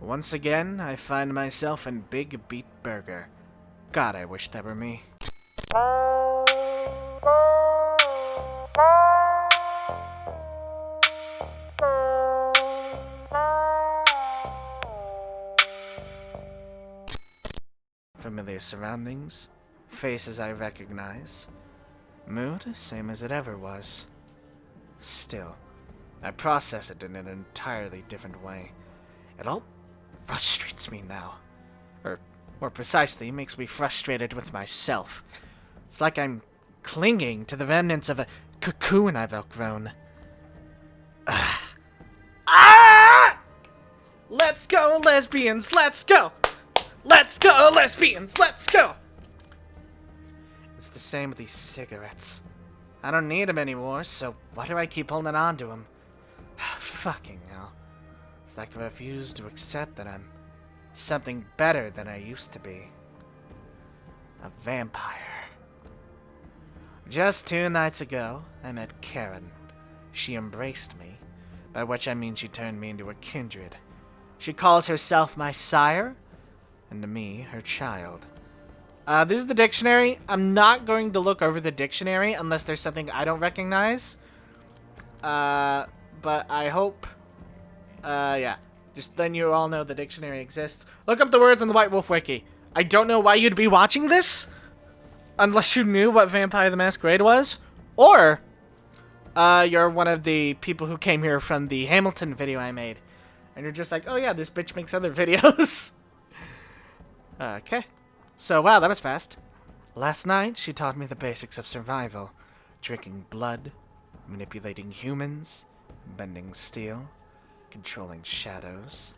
Once again, I find myself in Big Beat Burger. God, I wish that were me. Familiar surroundings, faces I recognize. Mood, same as it ever was. Still, I process it in an entirely different way. It all frustrates me now. Or, more precisely, makes me frustrated with myself. It's like I'm clinging to the remnants of a cocoon I've outgrown. Ah! Let's go, lesbians, let's go! Let's go, lesbians, let's go! It's the same with these cigarettes. I don't need them anymore, so why do I keep holding on to them? Fucking hell. It's like I refuse to accept that I'm something better than I used to be. A vampire. Just 2 nights ago, I met Karen. She embraced me, by which I mean she turned me into a kindred. She calls herself my sire, and to me, her child. This is the dictionary. I'm not going to look over the dictionary unless there's something I don't recognize. But I hope, yeah. Just then you all know the dictionary exists. Look up the words on the White Wolf Wiki. I don't know why you'd be watching this, unless you knew what Vampire the Masquerade was, or you're one of the people who came here from the Hamilton video I made, and you're just like, oh yeah, this bitch makes other videos. Okay. So, wow, that was fast. Last night, she taught me the basics of survival. Drinking blood, manipulating humans, bending steel, controlling shadows.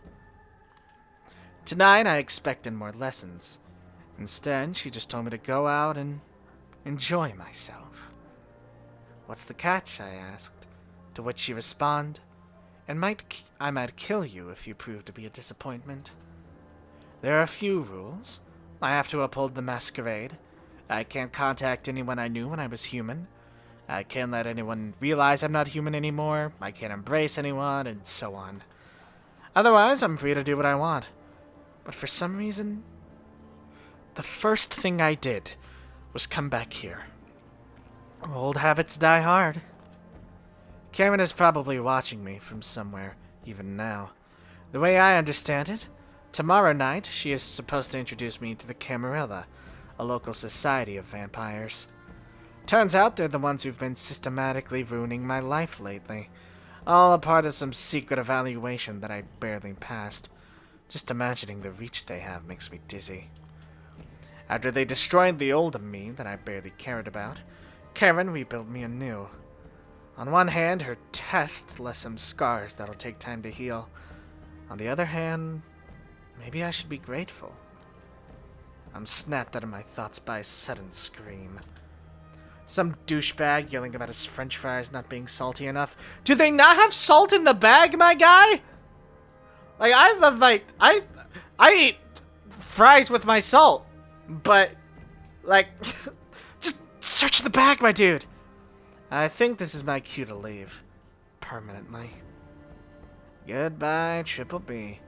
Tonight, I expected more lessons. Instead, she just told me to go out and enjoy myself. What's the catch, I asked, to which she responded, I might kill you if you prove to be a disappointment. There are a few rules. I have to uphold the masquerade. I can't contact anyone I knew when I was human. I can't let anyone realize I'm not human anymore. I can't embrace anyone, and so on. Otherwise, I'm free to do what I want. But for some reason, the first thing I did was come back here. Old habits die hard. Karen is probably watching me from somewhere, even now. The way I understand it, tomorrow night, she is supposed to introduce me to the Camarilla, a local society of vampires. Turns out they're the ones who've been systematically ruining my life lately. All a part of some secret evaluation that I barely passed. Just imagining the reach they have makes me dizzy. After they destroyed the old me that I barely cared about, Karen rebuilt me anew. On one hand, her test left some scars that'll take time to heal. On the other hand, maybe I should be grateful. I'm snapped out of my thoughts by a sudden scream. Some douchebag yelling about his french fries not being salty enough. Do they not have salt in the bag, my guy? Like, I love my... I eat fries with my salt. But, like, just search the bag, my dude. I think this is my cue to leave. Permanently. Goodbye, Triple B.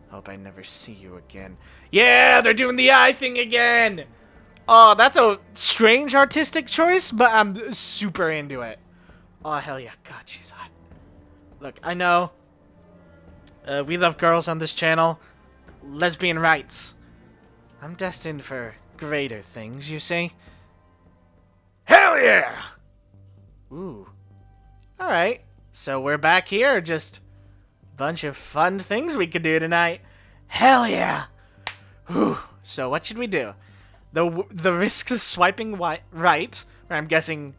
Hope I never see you again. Yeah, they're doing the eye thing again! Oh, that's a strange artistic choice, but I'm super into it. Oh, hell yeah. God, she's hot. Look, I know. We love girls on this channel. Lesbian rights. I'm destined for greater things, you see? Hell yeah! Ooh. Alright. So we're back here, just... bunch of fun things we could do tonight. Hell yeah! Whew. So what should we do? The risks of swiping right, where I'm guessing,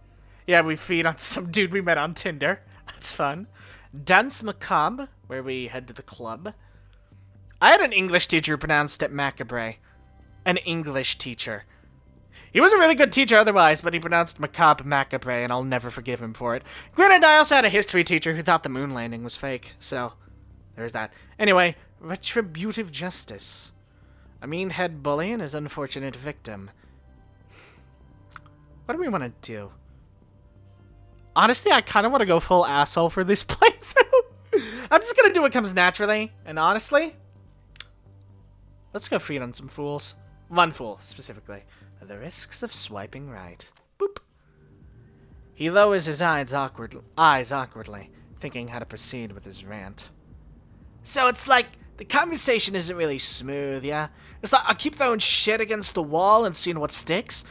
yeah, we feed on some dude we met on Tinder. That's fun. Danse Macabre, where we head to the club. I had an English teacher who pronounced it macabre. An English teacher. He was a really good teacher otherwise, but he pronounced macabre, and I'll never forgive him for it. Granted, I also had a history teacher who thought the moon landing was fake, so there's that. Anyway, retributive justice. A mean head bully and his unfortunate victim. What do we want to do? Honestly, I kind of want to go full asshole for this playthrough. I'm just going to do what comes naturally. And honestly, Let's go feed on some fools. One fool, specifically. The risks of swiping right. Boop. He lowers his eyes awkwardly, thinking how to proceed with his rant. So it's like, the conversation isn't really smooth, yeah? It's like I keep throwing shit against the wall and seeing what sticks,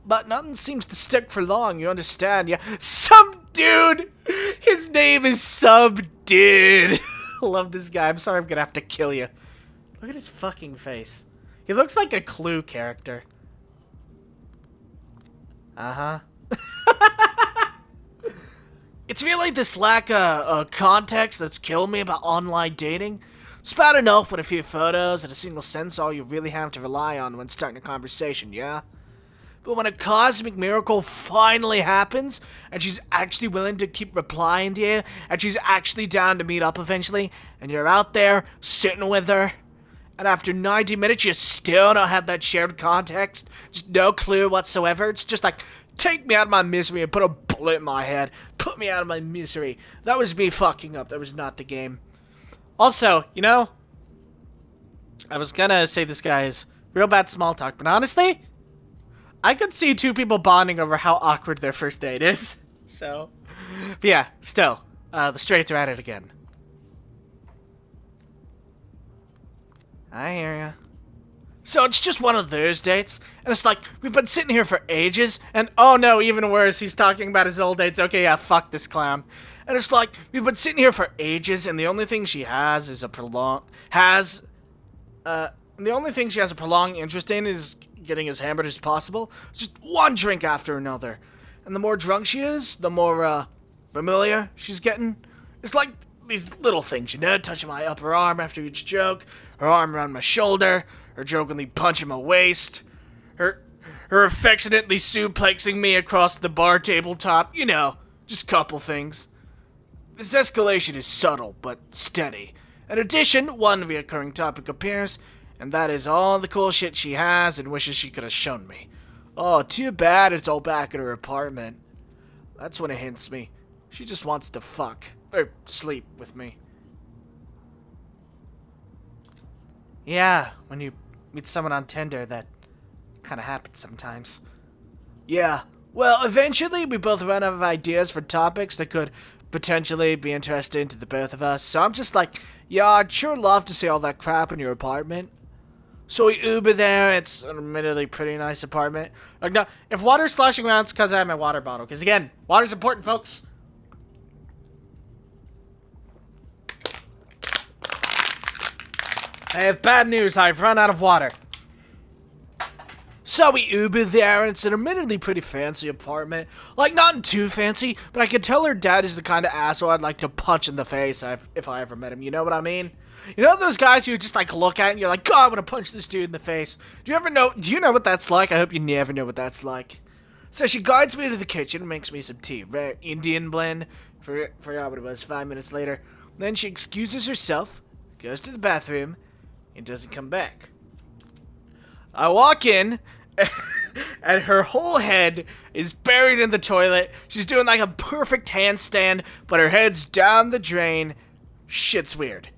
but nothing seems to stick for long, you understand, yeah? Some dude! His name is Some Dude! Love this guy. I'm sorry I'm gonna have to kill you. Look at his fucking face. He looks like a Clue character. Uh-huh. It's really this lack of context that's killing me about online dating. It's bad enough with a few photos and a single sentence all you really have to rely on when starting a conversation, yeah? But when a cosmic miracle finally happens, and she's actually willing to keep replying to you, and she's actually down to meet up eventually, and you're out there sitting with her, and after 90 minutes you still don't have that shared context, just no clue whatsoever, it's just like, take me out of my misery and put a bullet in my head. Put me out of my misery. That was me fucking up. That was not the game. Also, you know, I was gonna say this guy is real bad small talk, but honestly, I could see two people bonding over how awkward their first date is. So, but yeah, still, the straights are at it again. I hear ya. So it's just one of those dates, and it's like, we've been sitting here for ages, and oh no, even worse, he's talking about his old dates. Okay, yeah, fuck this clown. And it's like, we've been sitting here for ages, and the only thing she has is a prolonged interest in is getting as hammered as possible. Just one drink after another. And the more drunk she is, the more, familiar she's getting. It's like these little things, you know, touching my upper arm after each joke, her arm around my shoulder, her jokingly punching my waist, her affectionately suplexing me across the bar tabletop, you know, just a couple things. This escalation is subtle, but steady. In addition, one reoccurring topic appears, and that is all the cool shit she has and wishes she could have shown me. Oh, too bad it's all back at her apartment. That's when it hints me. She just wants to fuck, or sleep with me. Yeah, when you meet someone on Tinder, that kind of happens sometimes. Yeah, well, eventually we both run out of ideas for topics that could potentially be interesting to the both of us, so I'm just like, yeah, I'd sure love to see all that crap in your apartment. So we Uber there, it's an admittedly pretty nice apartment. Like, no, if water's sloshing around, it's because I have my water bottle, because again, water's important, folks. I have bad news, I've run out of water. So we Uber there, and it's an admittedly pretty fancy apartment. Like, not too fancy, but I can tell her dad is the kind of asshole I'd like to punch in the face if I ever met him, you know what I mean? You know those guys who just, like, look at and you're like, God, I want to punch this dude in the face. Do you know what that's like? I hope you never know what that's like. So she guides me to the kitchen and makes me some tea. Rare Indian blend. Forgot what it was, 5 minutes later. Then she excuses herself, goes to the bathroom, and doesn't come back. I walk in, and her whole head is buried in the toilet. She's doing like a perfect handstand, but her head's down the drain. Shit's weird.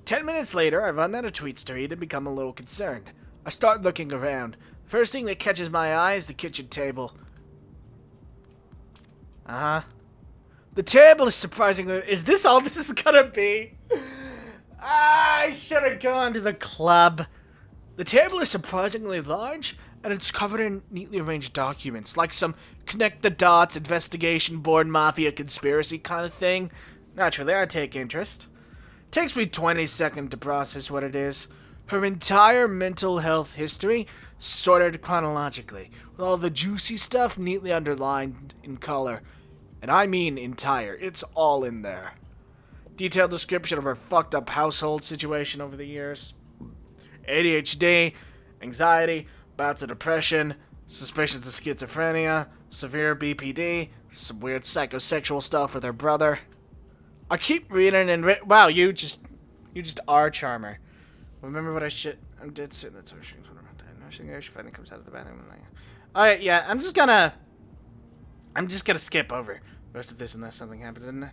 10 minutes later, I run out of tweets to read and become a little concerned. I start looking around. The first thing that catches my eye is the kitchen table. Uh-huh. The table is surprisingly... Is this all this is gonna be? I should have gone to the club. The table is surprisingly large, and it's covered in neatly arranged documents, like some connect-the-dots investigation board mafia conspiracy kind of thing. Naturally, I take interest. Takes me 20 seconds to process what it is. Her entire mental health history, sorted chronologically, with all the juicy stuff neatly underlined in color. And I mean entire. It's all in there. Detailed description of her fucked up household situation over the years. ADHD, anxiety, bouts of depression, suspicions of schizophrenia, severe BPD, some weird psychosexual stuff with her brother. I keep reading and wow, you just are Charmer. Remember what I should... I'm dead certain that's what she finally comes out of the bathroom. Alright, yeah, I'm just gonna skip over most of this unless something happens. And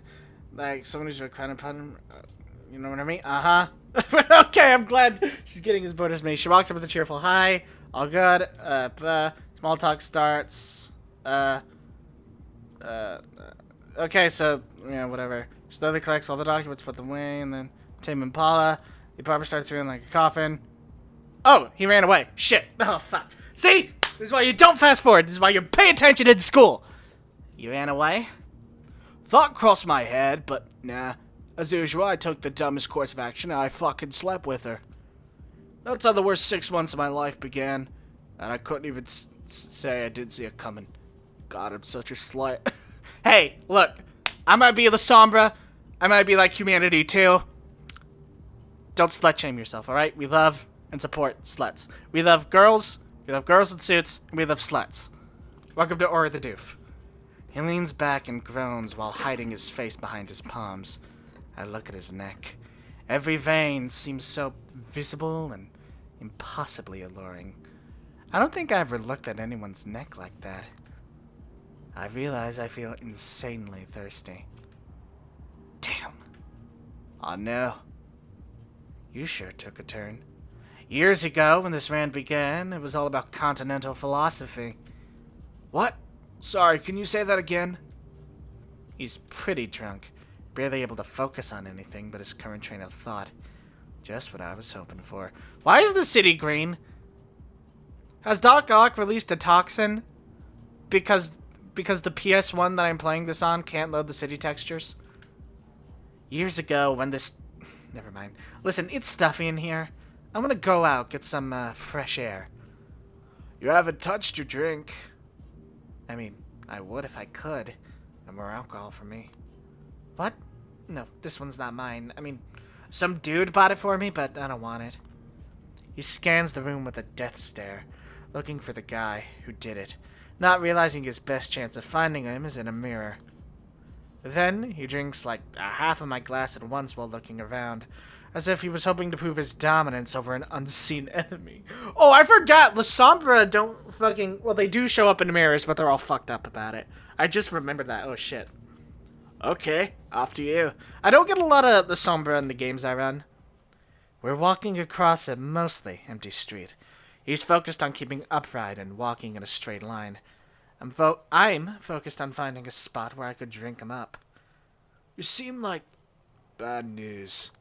like, someone who's kind of pun, you know what I mean? Uh-huh. Okay, I'm glad she's getting as bored as me. She walks up with a cheerful hi. All good. Small talk starts. Okay, so, yeah, whatever. She slowly collects all the documents, put them away, and then Tame Impala. The apartment starts feeling like a coffin. Oh, he ran away. Shit. Oh, fuck. See? This is why you don't fast forward. This is why you pay attention in school. You ran away? Thought crossed my head, but nah. As usual, I took the dumbest course of action and I fucking slept with her. That's how the worst 6 months of my life began. And I couldn't even say I did see it coming. God, I'm such a slut. Hey, look. I might be the Sombra. I might be like humanity too. Don't slut shame yourself, alright? We love and support sluts. We love girls in suits, and we love sluts. Welcome to Aura the Doof. He leans back and groans while hiding his face behind his palms. I look at his neck. Every vein seems so visible and impossibly alluring. I don't think I ever looked at anyone's neck like that. I realize I feel insanely thirsty. Damn. Aw, no. You sure took a turn. Years ago, when this rant began, it was all about continental philosophy. What? Sorry, can you say that again? He's pretty drunk, barely able to focus on anything but his current train of thought. Just what I was hoping for. Why is the city green? Has Doc Ock released a toxin? Because the PS1 that I'm playing this on can't load the city textures? Years ago, when this... Never mind. Listen, it's stuffy in here. I'm gonna go out, get some fresh air. You haven't touched your drink. I mean, I would if I could. No more alcohol for me. What? No, this one's not mine. I mean, some dude bought it for me, but I don't want it. He scans the room with a death stare, looking for the guy who did it, not realizing his best chance of finding him is in a mirror. Then, he drinks like a half of my glass at once while looking around, as if he was hoping to prove his dominance over an unseen enemy. Oh, I forgot! La Sombra don't fucking... Well, they do show up in mirrors, but they're all fucked up about it. I just remembered that. Oh, shit. Okay, off to you. I don't get a lot of La Sombra in the games I run. We're walking across a mostly empty street. He's focused on keeping upright and walking in a straight line. I'm focused on finding a spot where I could drink him up. You seem like bad news.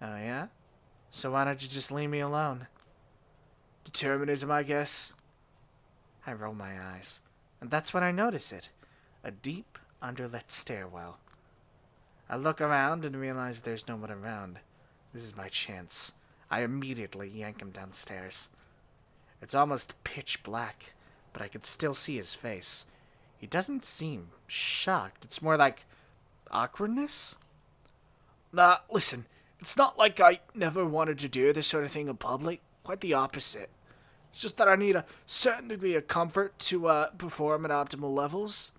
Oh, yeah? So why don't you just leave me alone? Determinism, I guess. I roll my eyes, and that's when I notice it. A deep, underlit stairwell. I look around and realize there's no one around. This is my chance. I immediately yank him downstairs. It's almost pitch black, but I can still see his face. He doesn't seem shocked. It's more like awkwardness? Nah, listen. It's not like I never wanted to do this sort of thing in public. Quite the opposite. It's just that I need a certain degree of comfort to perform at optimal levels.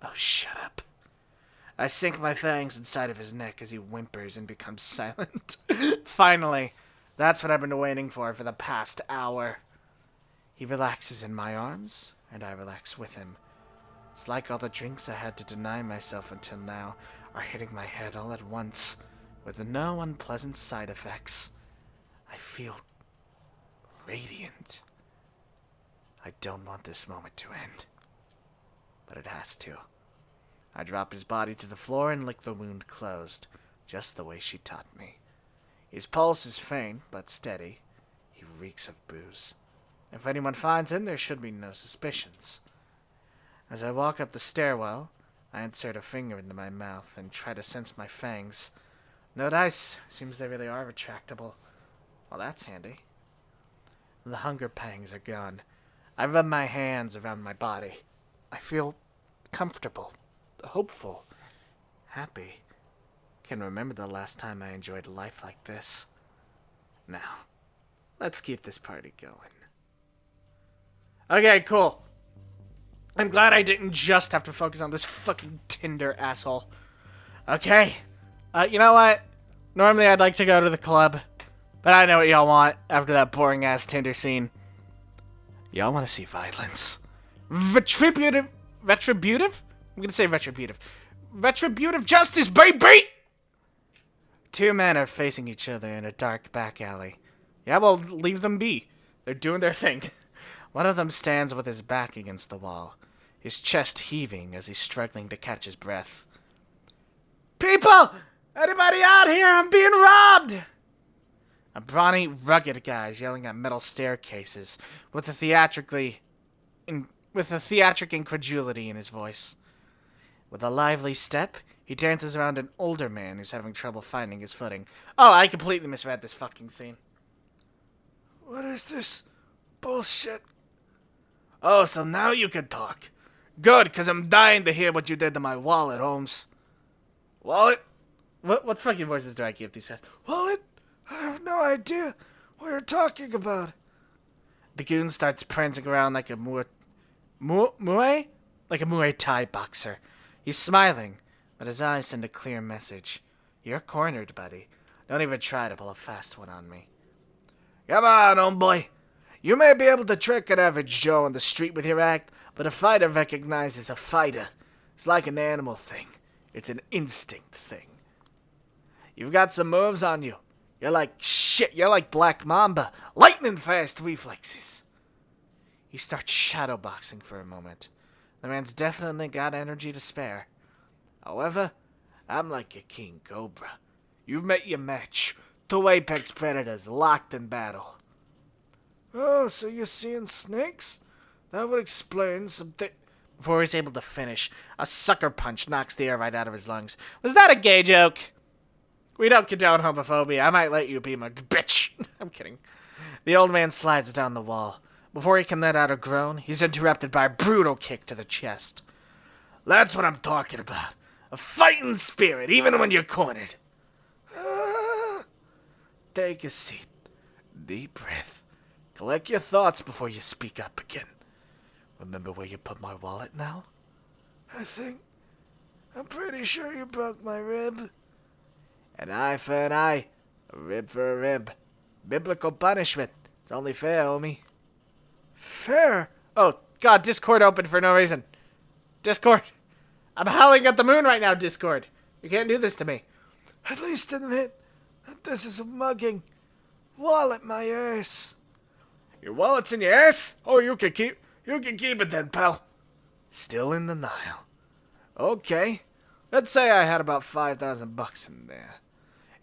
Oh, shut up. I sink my fangs inside of his neck as he whimpers and becomes silent. Finally, that's what I've been waiting for the past hour. He relaxes in my arms, and I relax with him. It's like all the drinks I had to deny myself until now are hitting my head all at once, with no unpleasant side effects. I feel radiant. I don't want this moment to end, but it has to. I drop his body to the floor and lick the wound closed, just the way she taught me. His pulse is faint, but steady. He reeks of booze. If anyone finds him, there should be no suspicions. As I walk up the stairwell, I insert a finger into my mouth and try to sense my fangs. No dice. Seems they really are retractable. Well, that's handy. The hunger pangs are gone. I rub my hands around my body. I feel comfortable, hopeful, happy. Can't remember the last time I enjoyed life like this. Now, let's keep this party going. Okay, cool. I'm glad I didn't just have to focus on this fucking Tinder asshole. Okay. You know what? Normally I'd like to go to the club, but I know what y'all want after that boring-ass Tinder scene. Y'all want to see violence. Retributive? I'm gonna say retributive. Retributive justice, baby! Two men are facing each other in a dark back alley. Yeah, well, leave them be. They're doing their thing. One of them stands with his back against the wall, his chest heaving as he's struggling to catch his breath. People! Anybody out here? I'm being robbed! A brawny, rugged guy is yelling at metal staircases with a theatric incredulity in his voice. With a lively step, he dances around an older man who's having trouble finding his footing. Oh, I completely misread this fucking scene. What is this bullshit? Oh, so now you can talk. Good, because I'm dying to hear what you did to my wallet, Holmes. Wallet? What fucking voices do I give these guys? Wallet? I have no idea what you're talking about. The goon starts prancing around like a Muay Thai boxer. He's smiling, but his eyes send a clear message. You're cornered, buddy. Don't even try to pull a fast one on me. Come on, homeboy. You may be able to trick an average Joe on the street with your act, but a fighter recognizes a fighter. It's like an animal thing. It's an instinct thing. You've got some moves on you. You're like shit. You're like Black Mamba. Lightning fast reflexes. He starts shadowboxing for a moment. The man's definitely got energy to spare. However, I'm like a king cobra. You've met your match. Two apex predators locked in battle. Oh, so you're seeing snakes? That would explain something. Before he's able to finish, a sucker punch knocks the air right out of his lungs. Was that a gay joke? We don't condone homophobia. I might let you be my bitch. I'm kidding. The old man slides down the wall. Before he can let out a groan, he's interrupted by a brutal kick to the chest. That's what I'm talking about. A fighting spirit, even when you're cornered. Take a seat. Deep breath. Collect your thoughts before you speak up again. Remember where you put my wallet now? I'm pretty sure you broke my rib. An eye for an eye, a rib for a rib. Biblical punishment. It's only fair, homie. Fair? Oh, God, Discord opened for no reason. Discord. I'm howling at the moon right now, Discord. You can't do this to me. At least admit that this is a mugging. Wallet my ass. Your wallet's in your ass? Oh, you can keep it then, pal. Still in the Nile. Okay. Let's say I had about $5,000 in there.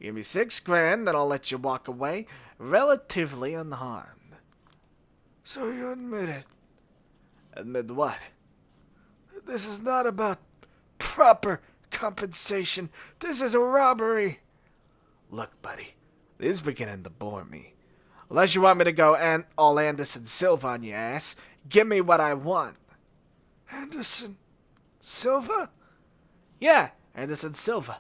Give me $6,000, then I'll let you walk away relatively unharmed. So you admit it? Admit what? This is not about proper compensation. This is a robbery. Look, buddy, this is beginning to bore me. Unless you want me to go all Anderson Silva on your ass, give me what I want. Anderson Silva? Yeah, Anderson Silva.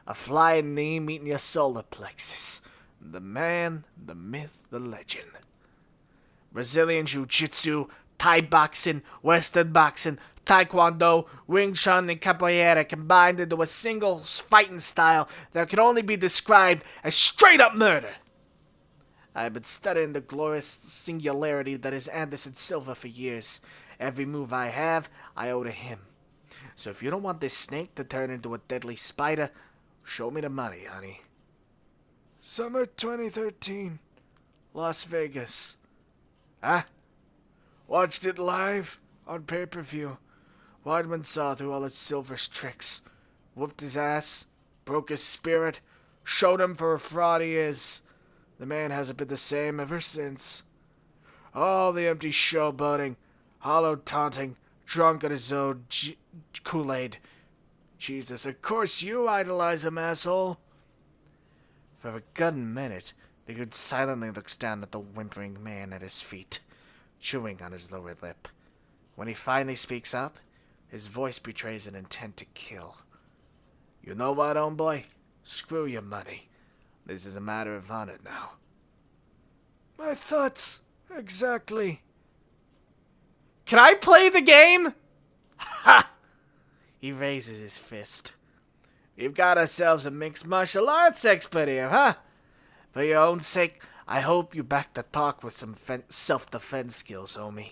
A flying knee meeting your solar plexus. The man, the myth, the legend. Brazilian Jiu-Jitsu, Thai boxing, Western boxing, Taekwondo, Wing Chun, and Capoeira combined into a single fighting style that can only be described as straight-up murder. I've been studying the glorious singularity that is Anderson Silva for years. Every move I have, I owe to him. So if you don't want this snake to turn into a deadly spider, show me the money, honey. Summer 2013, Las Vegas. Huh? Watched it live on pay-per-view. Weidman saw through all his Silver's tricks, whooped his ass, broke his spirit, showed him for a fraud he is. The man hasn't been the same ever since. All the empty showboating, hollow taunting, drunk on his own Kool-Aid. Jesus, of course you idolize him, asshole. For a good minute, the dude silently looks down at the whimpering man at his feet, chewing on his lower lip. When he finally speaks up, his voice betrays an intent to kill. You know what, homeboy? Screw your money. This is a matter of honor now. My thoughts, exactly. Can I play the game? Ha! He raises his fist. We've got ourselves a mixed martial arts expert here, huh? For your own sake, I hope you back the talk with some self-defense skills, homie.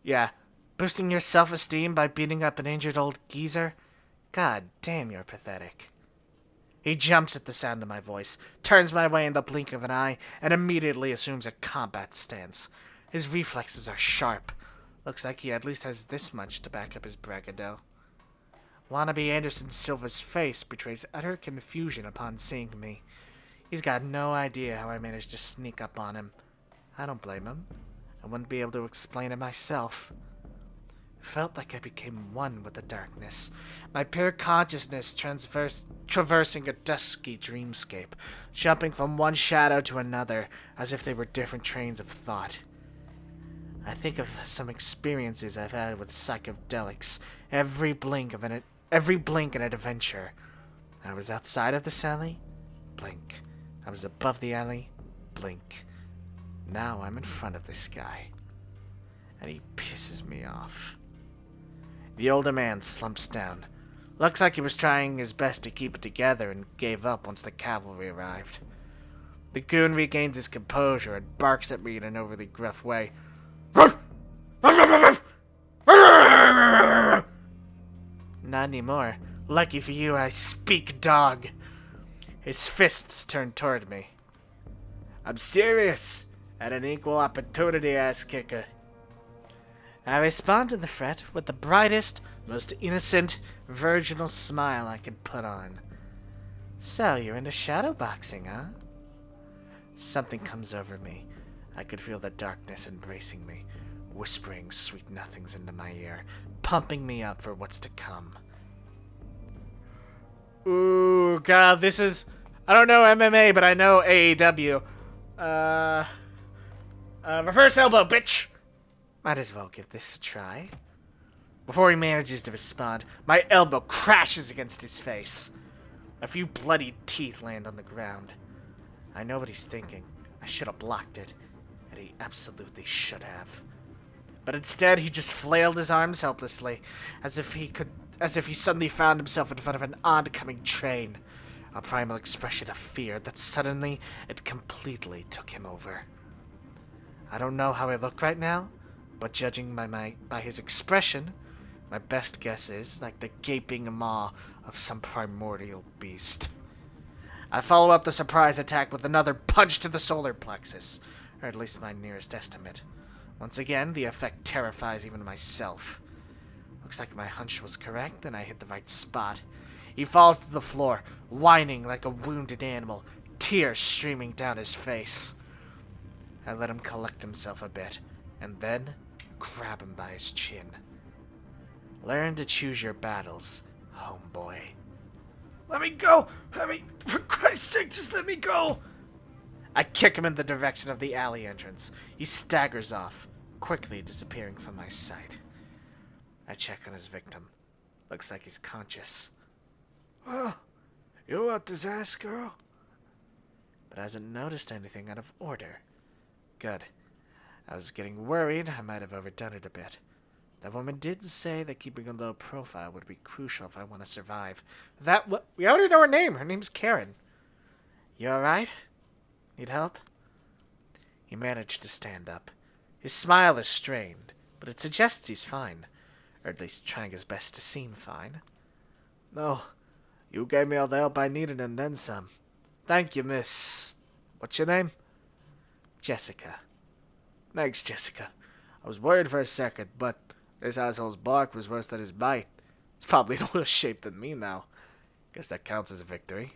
Yeah, boosting your self-esteem by beating up an injured old geezer? God damn, you're pathetic. He jumps at the sound of my voice, turns my way in the blink of an eye, and immediately assumes a combat stance. His reflexes are sharp. Looks like he at least has this much to back up his braggadocio. Wannabe Anderson Silva's face betrays utter confusion upon seeing me. He's got no idea how I managed to sneak up on him. I don't blame him. I wouldn't be able to explain it myself. It felt like I became one with the darkness, my pure consciousness traversing a dusky dreamscape, jumping from one shadow to another as if they were different trains of thought. I think of some experiences I've had with psychedelics, every blink an adventure. I was outside of this alley, blink. I was above the alley, blink. Now I'm in front of this guy, and he pisses me off. The older man slumps down. Looks like he was trying his best to keep it together and gave up once the cavalry arrived. The goon regains his composure and barks at me in an overly gruff way. Not anymore. Lucky for you, I speak dog. His fists turn toward me. I'm serious. And an equal opportunity ass kicker. I respond to the threat with the brightest, most innocent, virginal smile I could put on. So, you're into shadowboxing, huh? Something comes over me. I could feel the darkness embracing me, whispering sweet nothings into my ear, pumping me up for what's to come. Ooh, God, this is... I don't know MMA, but I know AEW. Reverse elbow, bitch! Might as well give this a try. Before he manages to respond, my elbow crashes against his face. A few bloody teeth land on the ground. I know what he's thinking. I should have blocked it. And he absolutely should have. But instead, he just flailed his arms helplessly, as if he suddenly found himself in front of an oncoming train. A primal expression of fear that suddenly it completely took him over. I don't know how I look right now, but judging by his expression, my best guess is like the gaping maw of some primordial beast. I follow up the surprise attack with another punch to the solar plexus, or at least my nearest estimate. Once again, the effect terrifies even myself. Looks like my hunch was correct, and I hit the right spot. He falls to the floor, whining like a wounded animal, tears streaming down his face. I let him collect himself a bit, and then grab him by his chin. Learn to choose your battles, homeboy. Let me go! For Christ's sake, just let me go! I kick him in the direction of the alley entrance. He staggers off, quickly disappearing from my sight. I check on his victim. Looks like he's conscious. Oh, you want this ass, girl? But hasn't noticed anything out of order. Good. I was getting worried I might have overdone it a bit. That woman did say that keeping a low profile would be crucial if I want to survive. We already know her name. Her name's Karen. You alright? Need help? He managed to stand up. His smile is strained, but it suggests he's fine. Or at least trying his best to seem fine. No, you gave me all the help I needed and then some. Thank you, miss... What's your name? Jessica. Thanks, Jessica. I was worried for a second, but this asshole's bark was worse than his bite. He's probably in worse shape than me now. Guess that counts as a victory.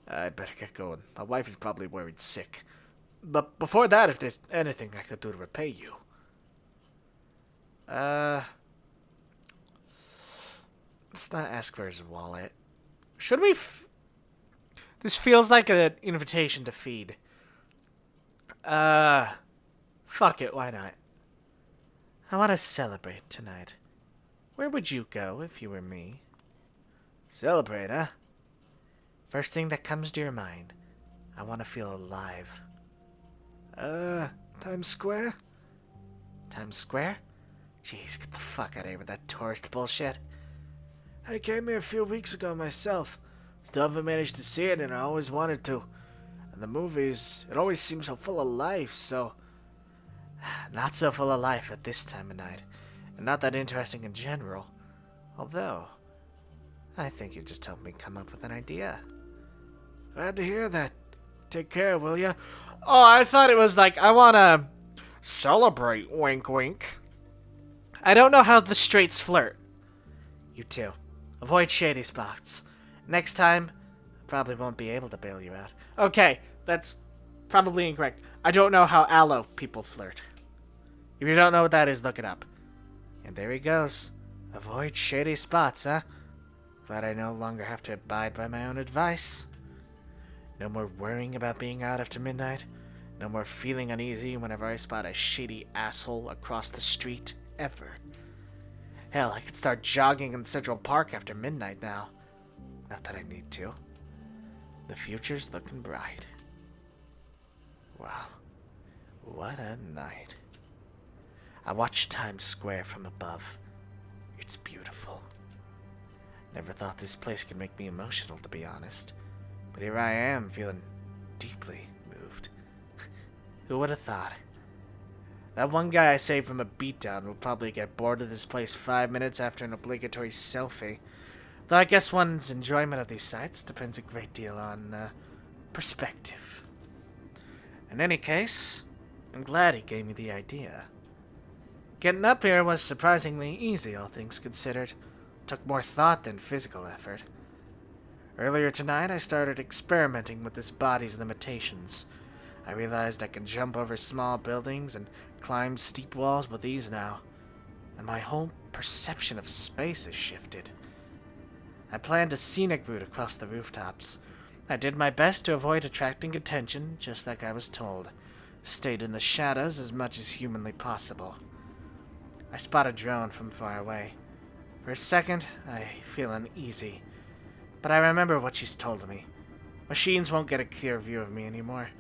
I'd better get going. My wife is probably worried sick. But before that, if there's anything I could do to repay you. Let's not ask for his wallet. Should we... This feels like an invitation to feed. Fuck it, why not? I want to celebrate tonight. Where would you go if you were me? Celebrate, huh? First thing that comes to your mind. I want to feel alive. Times Square? Times Square? Jeez, get the fuck out of here with that tourist bullshit. I came here a few weeks ago myself. Still haven't managed to see it, and I always wanted to. And the movies, it always seems so full of life, so... Not so full of life at this time of night, and not that interesting in general. Although, I think you just helped me come up with an idea. Glad to hear that. Take care, will ya? Oh, I thought it was like, I wanna celebrate, wink wink. I don't know how the straights flirt. You too. Avoid shady spots. Next time, I probably won't be able to bail you out. Okay, that's probably incorrect. I don't know how aloe people flirt. If you don't know what that is, look it up. And there he goes. Avoid shady spots, huh? Glad I no longer have to abide by my own advice. No more worrying about being out after midnight. No more feeling uneasy whenever I spot a shady asshole across the street, ever. Hell, I could start jogging in Central Park after midnight now. Not that I need to. The future's looking bright. Wow. What a night. I watch Times Square from above. It's beautiful. Never thought this place could make me emotional, to be honest. But here I am, feeling deeply moved. Who would have thought? That one guy I saved from a beatdown will probably get bored of this place 5 minutes after an obligatory selfie. Though I guess one's enjoyment of these sights depends a great deal on, perspective. In any case, I'm glad he gave me the idea. Getting up here was surprisingly easy, all things considered. Took more thought than physical effort. Earlier tonight, I started experimenting with this body's limitations. I realized I can jump over small buildings and climb steep walls with ease now, and my whole perception of space has shifted. I planned a scenic route across the rooftops. I did my best to avoid attracting attention, just like I was told. Stayed in the shadows as much as humanly possible. I spot a drone from far away. For a second, I feel uneasy. But I remember what she's told me. Machines won't get a clear view of me anymore.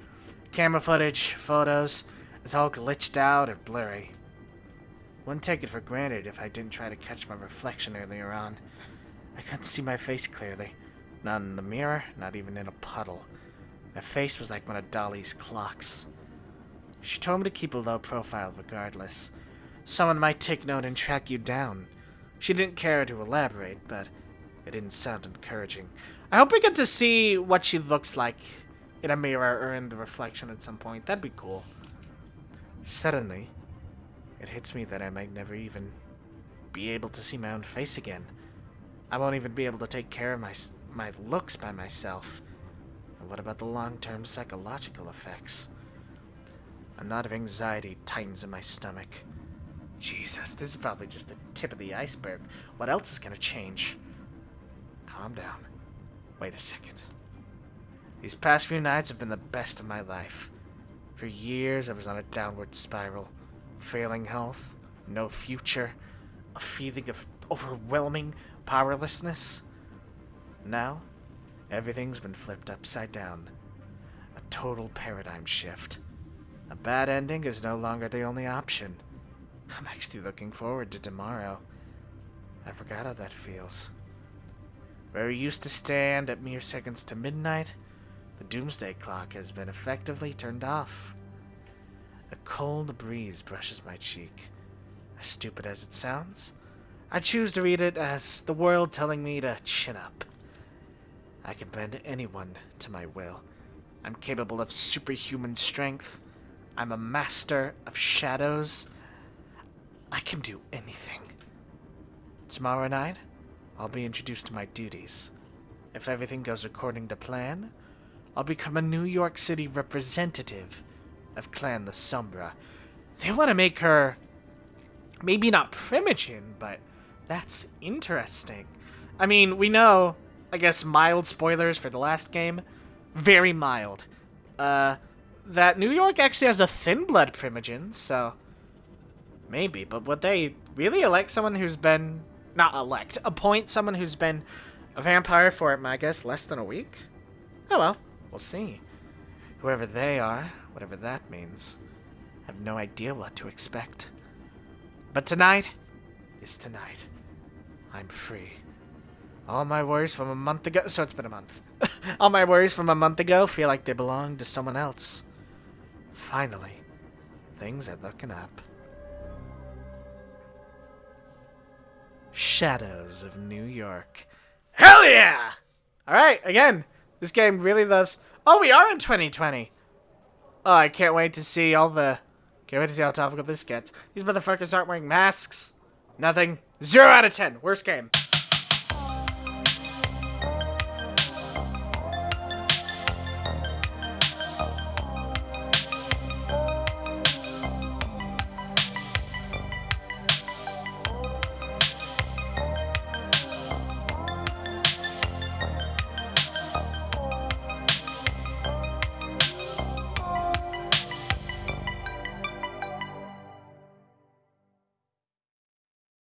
Camera footage, photos, it's all glitched out or blurry. Wouldn't take it for granted if I didn't try to catch my reflection earlier on. I couldn't see my face clearly. Not in the mirror, not even in a puddle. My face was like one of Dolly's clocks. She told me to keep a low profile regardless. Someone might take note and track you down. She didn't care to elaborate, but it didn't sound encouraging. I hope we get to see what she looks like in a mirror or in the reflection at some point. That'd be cool. Suddenly, it hits me that I might never even be able to see my own face again. I won't even be able to take care of my looks by myself. And what about the long-term psychological effects? A knot of anxiety tightens in my stomach. Jesus, this is probably just the tip of the iceberg. What else is gonna change? Calm down. Wait a second. These past few nights have been the best of my life. For years, I was on a downward spiral. Failing health, no future, a feeling of overwhelming powerlessness. Now, everything's been flipped upside down. A total paradigm shift. A bad ending is no longer the only option. I'm actually looking forward to tomorrow. I forgot how that feels. Where we used to stand at mere seconds to midnight, the doomsday clock has been effectively turned off. A cold breeze brushes my cheek. As stupid as it sounds, I choose to read it as the world telling me to chin up. I can bend anyone to my will. I'm capable of superhuman strength. I'm a master of shadows. I can do anything. Tomorrow night, I'll be introduced to my duties. If everything goes according to plan, I'll become a New York City representative of Clan the Sombra. They want to make her maybe not Primogen, but that's interesting. I mean, we know, I guess, mild spoilers for the last game. Very mild. That New York actually has a thin blood Primogen, so maybe, but would they really elect someone who's been, not elect, appoint someone who's been a vampire for, I guess, less than a week? Oh well, we'll see. Whoever they are, whatever that means, I have no idea what to expect. But tonight is tonight. I'm free. All my worries from a month ago, so it's been a month. All my worries from a month ago feel like they belong to someone else. Finally, things are looking up. Shadows of New York, Hell yeah! Alright, again, this game really loves... Oh, we are in 2020. Oh, I can't wait to see all the... Can't wait to see how topical this gets. These motherfuckers aren't wearing masks. Nothing. 0 out of 10. Worst game.